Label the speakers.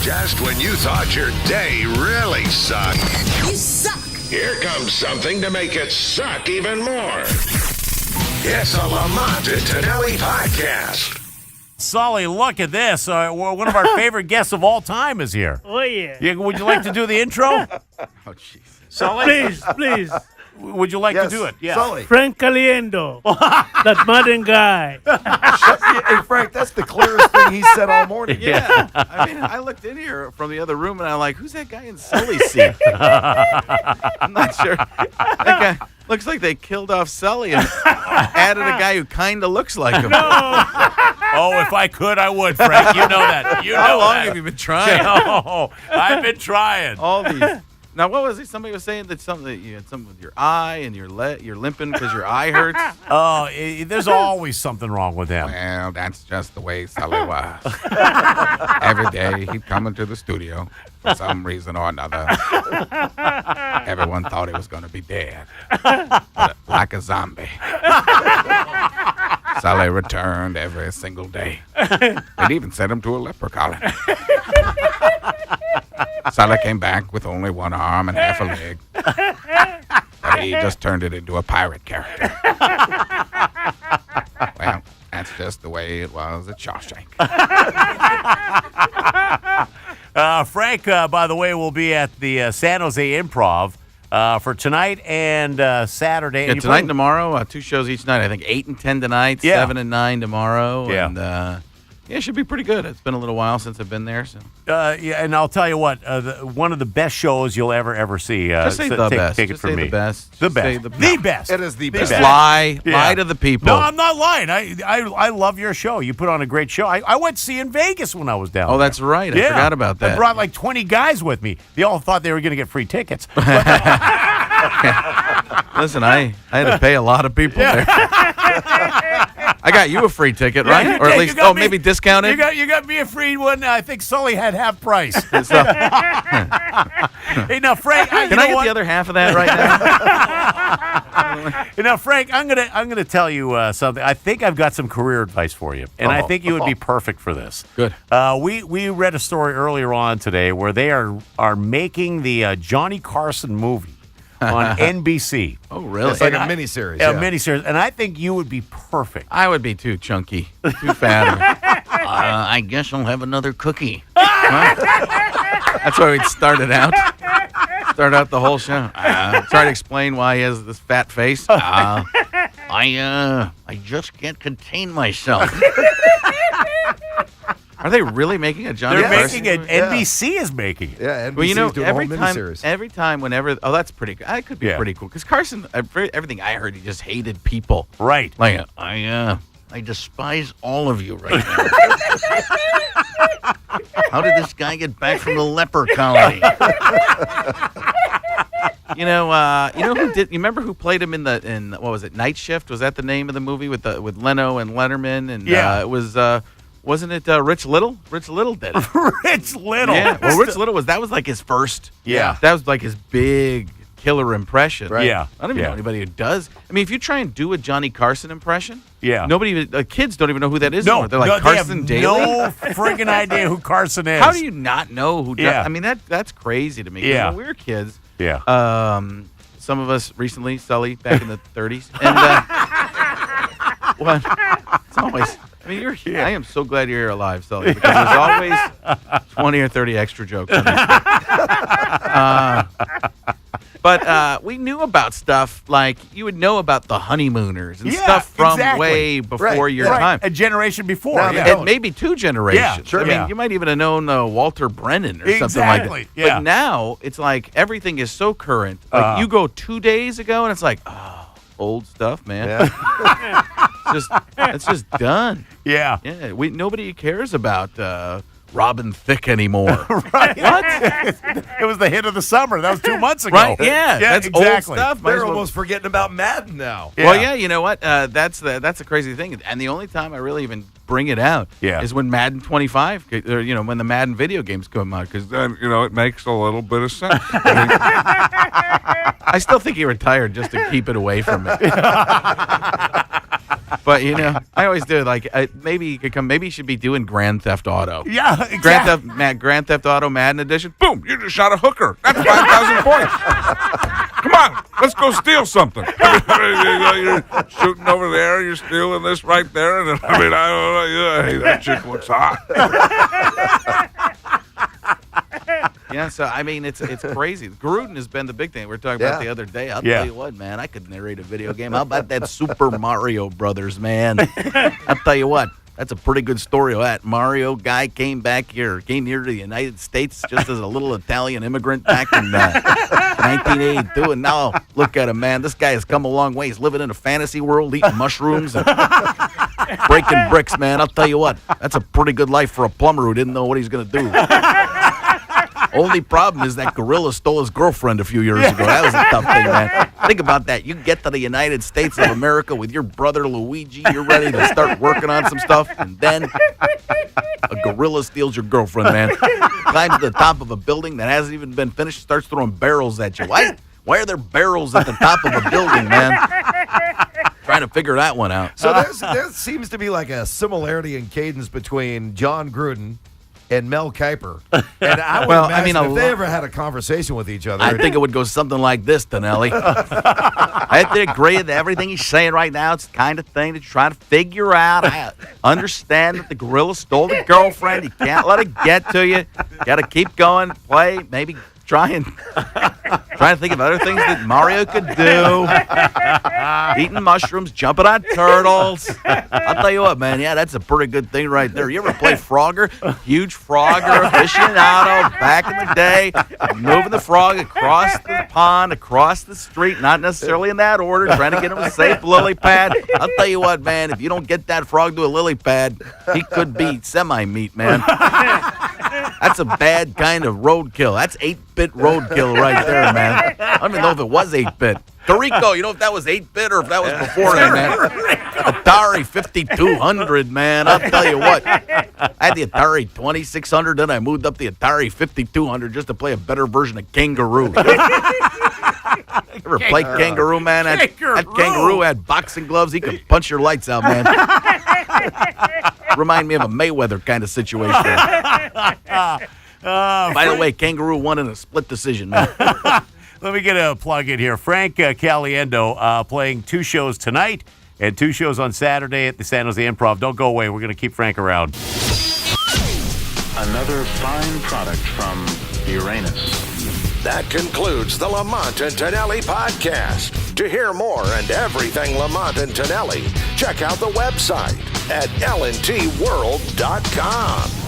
Speaker 1: Just when you thought your day really sucked.
Speaker 2: You suck!
Speaker 1: Here comes something to make it suck even more. It's a Lamont and Tonelli podcast.
Speaker 3: Sully, look at this. One of our favorite guests of all time is here.
Speaker 4: Oh, yeah.
Speaker 3: Would you like to do the intro?
Speaker 5: Oh, jeez.
Speaker 3: Sully?
Speaker 4: Please.
Speaker 3: Would you like to do it? Yeah.
Speaker 5: Sully.
Speaker 4: Frank Caliendo. That modern guy.
Speaker 5: Hey, Frank, that's the clearest thing he said all morning.
Speaker 6: Yeah. I mean, I looked in here from the other room, and I'm like, who's that guy in Sully's seat? I'm not sure. That guy looks like they killed off Sully and added a guy who kind of looks like him.
Speaker 3: Oh, if I could, I would, Frank. You know that.
Speaker 6: How long have you been trying?
Speaker 3: Oh, I've been trying.
Speaker 6: All these. Now, what was it? Somebody was saying that you had something with your eye and you're limping because your eye hurts.
Speaker 3: Oh, there's always something wrong with him.
Speaker 7: Well, that's just the way Sully was. Every day he'd come into the studio for some reason or another. Everyone thought he was going to be dead, but like a zombie. Sully returned every single day. They'd even sent him to a leper colony. Sully came back with only one arm and half a leg. But he just turned it into a pirate character. Well, that's just the way it was at Shawshank.
Speaker 3: Frank, by the way, will be at the San Jose Improv for tonight and Saturday.
Speaker 6: Yeah,
Speaker 3: and
Speaker 6: tonight and tomorrow, 2 shows each night. I think 8 and 10 tonight,
Speaker 3: Yeah.
Speaker 6: 7 and 9 tomorrow.
Speaker 3: Yeah.
Speaker 6: And, it should be pretty good. It's been a little while since I've been there. So.
Speaker 3: Yeah, and I'll tell you what, one of the best shows you'll ever see.
Speaker 6: Just say the best.
Speaker 3: Take it
Speaker 6: Just
Speaker 3: from
Speaker 6: say
Speaker 3: me.
Speaker 6: the best.
Speaker 3: The
Speaker 6: Just say
Speaker 3: best.
Speaker 6: the
Speaker 3: The best.
Speaker 5: It is the
Speaker 3: The
Speaker 5: best.
Speaker 3: best.
Speaker 6: Lie
Speaker 3: Yeah.
Speaker 6: to the people.
Speaker 3: No, I'm not lying. I love your show. You put on a great show. I went to see in Vegas when I was down there.
Speaker 6: Oh, that's right. I forgot about that.
Speaker 3: I brought like 20 guys with me. They all thought they were going to get free tickets.
Speaker 6: Listen, I had to pay a lot of people there. I got you a free ticket, right?
Speaker 3: Yeah,
Speaker 6: or at
Speaker 3: you
Speaker 6: least,
Speaker 3: got me-
Speaker 6: maybe discounted.
Speaker 3: You got me a free one. I think Sully had half price.
Speaker 6: So,
Speaker 3: Hey, now Frank,
Speaker 6: can I get the other half of that right now?
Speaker 3: Now, Frank, I'm gonna tell you something. I think I've got some career advice for you, and I think you would be perfect for this.
Speaker 6: Good.
Speaker 3: We read a story earlier on today where they are making the Johnny Carson movie on NBC.
Speaker 6: Oh, really?
Speaker 5: It's like a miniseries.
Speaker 3: A miniseries, and I think you would be perfect.
Speaker 6: I would be too chunky, too fat. I guess I'll have another cookie. Huh? That's why we'd start it out. Start out the whole show. Try to explain why he has this fat face. I just can't contain myself. Are they really making a Johnny
Speaker 3: They're
Speaker 6: Carson
Speaker 3: making it.
Speaker 6: movie?
Speaker 3: NBC is making it.
Speaker 5: Yeah, NBC's
Speaker 6: Well, you know,
Speaker 5: doing a whole miniseries.
Speaker 6: every time, whenever, that's pretty good. That could be
Speaker 3: Yeah.
Speaker 6: pretty cool. Because Carson, everything I heard, he just hated people.
Speaker 3: Right.
Speaker 6: Like, I despise all of you right now. How did this guy get back from the leper colony? You know who did? You remember who played him in what was it? Night Shift? Was that the name of the movie with Leno and Letterman? And
Speaker 3: Yeah.
Speaker 6: it was. Wasn't it Rich Little? Rich Little did it.
Speaker 3: Rich Little.
Speaker 6: Yeah. Well, Rich Little that was like his first.
Speaker 3: Yeah.
Speaker 6: That was like his big killer impression.
Speaker 3: Right. Yeah.
Speaker 6: I don't even know anybody who does. I mean, if you try and do a Johnny Carson impression,
Speaker 3: Yeah.
Speaker 6: kids don't even know who that is
Speaker 3: No,
Speaker 6: anymore. They're like,
Speaker 3: they
Speaker 6: Carson
Speaker 3: have
Speaker 6: Daly?
Speaker 3: no freaking idea who Carson is.
Speaker 6: How do you not know who does?
Speaker 3: Yeah.
Speaker 6: I mean, that's crazy to me. 'Cause
Speaker 3: Yeah.
Speaker 6: When we were kids,
Speaker 3: Yeah.
Speaker 6: some of us recently, Sully, back in the 30s. And what? It's always, I mean, I am so glad you're here alive, Sully, because there's always 20 or 30 extra jokes on this. But we knew about stuff like you would know about the honeymooners and stuff from way before your time.
Speaker 3: A generation before.
Speaker 5: Now,
Speaker 3: Yeah.
Speaker 6: And maybe 2 generations.
Speaker 3: Yeah, sure.
Speaker 6: I mean,
Speaker 3: Yeah.
Speaker 6: you might even have known Walter Brennan or something like that.
Speaker 3: Exactly, yeah.
Speaker 6: But now it's like everything is so current. Like you go 2 days ago and it's like, oh, old stuff, man.
Speaker 5: Yeah.
Speaker 6: It's just done.
Speaker 3: Yeah.
Speaker 6: Yeah, nobody cares about Robin Thicke anymore.
Speaker 3: Right.
Speaker 6: What?
Speaker 3: It was the hit of the summer. That was 2 months ago.
Speaker 6: Right? Yeah, that's
Speaker 3: exactly.
Speaker 6: old stuff. Might as
Speaker 5: They're
Speaker 6: well-
Speaker 5: almost forgetting about Madden now.
Speaker 6: Well, yeah, you know what? That's a crazy thing. And the only time I really even bring it out is when Madden 25, or, when the Madden video games come out, because then, it makes a little bit of sense. I still think he retired just to keep it away from me. But I always do. Like maybe he could come. Maybe he should be doing Grand Theft Auto.
Speaker 3: Yeah, exactly.
Speaker 6: Grand Theft Auto Madden Edition.
Speaker 7: Boom! You just shot a hooker. That's 5,000 points. Come on, let's go steal something. You're shooting over there. You're stealing this right there. And I don't know. Hey, that chick looks hot.
Speaker 6: Yeah, so I mean, it's crazy. Gruden has been the big thing we were talking about the other day. I'll tell you what, man, I could narrate a video game. How about that Super Mario Brothers, man? I'll tell you what, that's a pretty good story. That Mario guy came here to the United States just as a little Italian immigrant back in 1982, and now look at him, man. This guy has come a long way. He's living in a fantasy world, eating mushrooms and breaking bricks, man. I'll tell you what, that's a pretty good life for a plumber who didn't know what he's going to do. Only problem is that gorilla stole his girlfriend a few years ago. That was a tough thing, man. Think about that. You get to the United States of America with your brother Luigi. You're ready to start working on some stuff, and then a gorilla steals your girlfriend, man. Climbs to the top of a building that hasn't even been finished, starts throwing barrels at you. Why are there barrels at the top of a building, man? Trying to figure that one out.
Speaker 5: So there seems to be like a similarity in cadence between John Gruden and Mel Kiper. And I would imagine if they ever had a conversation with each other.
Speaker 6: I think it would go something like this, Tonelli. I have to agree with everything he's saying right now. It's the kind of thing that you're trying to figure out. I understand that the gorilla stole the girlfriend. You can't let it get to you. You got to keep going, play, maybe try and think of other things that Mario could do. Eating mushrooms, jumping on turtles. I'll tell you what, man. Yeah, that's a pretty good thing right there. You ever play Frogger? Huge Frogger, aficionado back in the day. Moving the frog across the pond, across the street, not necessarily in that order, trying to get him a safe lily pad. I'll tell you what, man. If you don't get that frog to a lily pad, he could be semi-meat, man. That's a bad kind of roadkill. That's 8-bit roadkill right there, man. I don't even know if it was 8-bit. Carico, you know if that was 8-bit or if that was before that, man. Atari 5200, man. I'll tell you what. I had the Atari 2600, then I moved up the Atari 5200 just to play a better version of Kangaroo. Ever played Kangaroo, man? That Kangaroo had boxing gloves. He could punch your lights out, man. Remind me of a Mayweather kind of situation. By the way, Kangaroo won in a split decision, man.
Speaker 3: Let me get a plug in here. Frank Caliendo playing 2 shows tonight and 2 shows on Saturday at the San Jose Improv. Don't go away. We're going to keep Frank around.
Speaker 2: Another fine product from Uranus.
Speaker 1: That concludes the Lamont and Tonelli podcast. To hear more and everything Lamont and Tonelli, check out the website at lntworld.com.